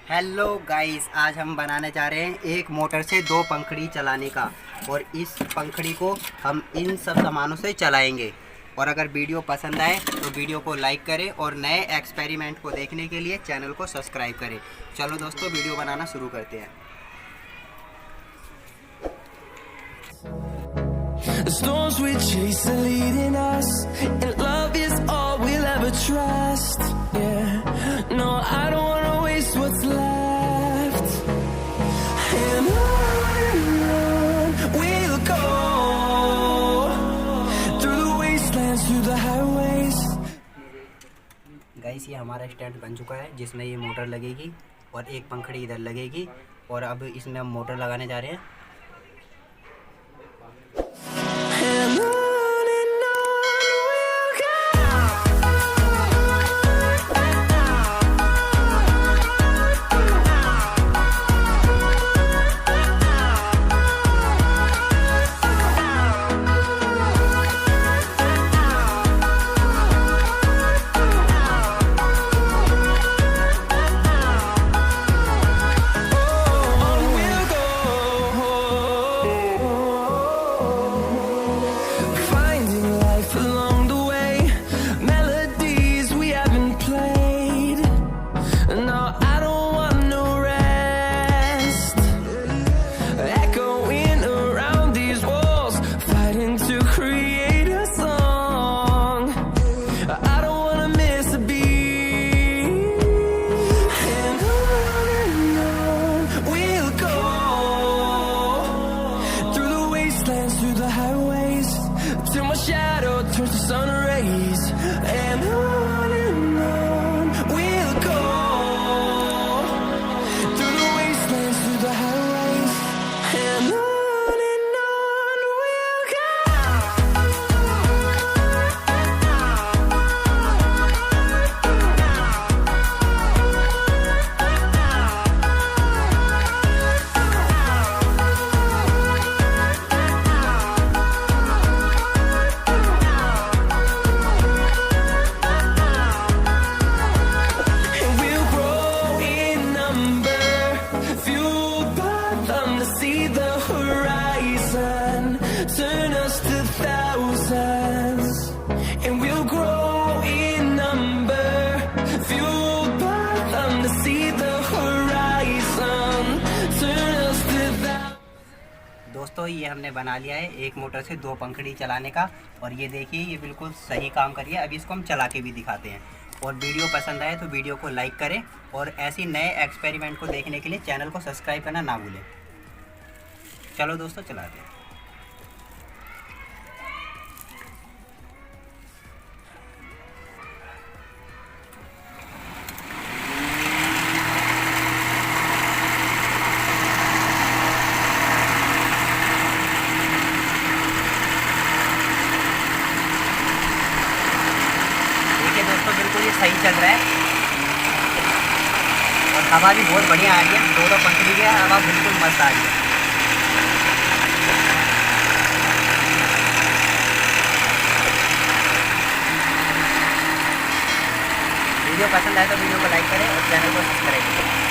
Hello guys, आज हम बनाने जा रहे हैं एक मोटर से दो पंखड़ी चलाने का। और इस पंखड़ी को हम इन सब सामानों से चलाएंगे। और अगर वीडियो पसंद आए तो वीडियो को लाइक करें और नए एक्सपेरिमेंट को देखने के लिए चैनल को सब्सक्राइब करें। चलो दोस्तों, वीडियो बनाना शुरू करते हैं। The storms we chase are leading us, and love is all we'll ever trust. Yeah, no, I don't wanna waste what's left. And on we'll go, through the wastelands, through the highways. Guys, ये हमारा stand बन चुका है जिसमें ये motor लगेगी और एक पंखड़ी इधर लगेगी। और अब इसमें हम मोटर लगाने जा रहे हैं। And on we'll go. Finding life along the way, melodies we haven't played. No, I don't want no rest. Echoing around these walls, fighting to create a song. I don't wanna miss a beat. And on we'll go, through the wastelands, through the highways, till my shadow turns to sun rays. And on we'll go, through the wastelands, through the highways. And on we'll go. And we'll grow in number, fueled by them to see the horizon, turn us to thousands. And we'll grow in number, fueled by them to see the horizon, turn us to thousands. दोस्तों, ये हमने बना लिया है एक motor से दो पंखड़ी चलाने का। और ये देखिए, ये बिल्कुल सही काम कर रही है। अभी इसको हम चला के भी दिखाते हैं। और वीडियो पसंद आए तो वीडियो को लाइक करें और ऐसी नए एक्सपेरिमेंट को देखने के लिए चैनल को सब्सक्राइब करना ना भूलें। चलो दोस्तों, चलाते हैं। देखिए दोस्तों, बिल्कुल ये सही चल रहा है और हवा भी बहुत बढ़िया आ रही है। दोनों पंखड़ी की हवा बिल्कुल मस्त आ रही है। वीडियो पसंद आए तो वीडियो को लाइक करें और चैनल को सब्सक्राइब करें।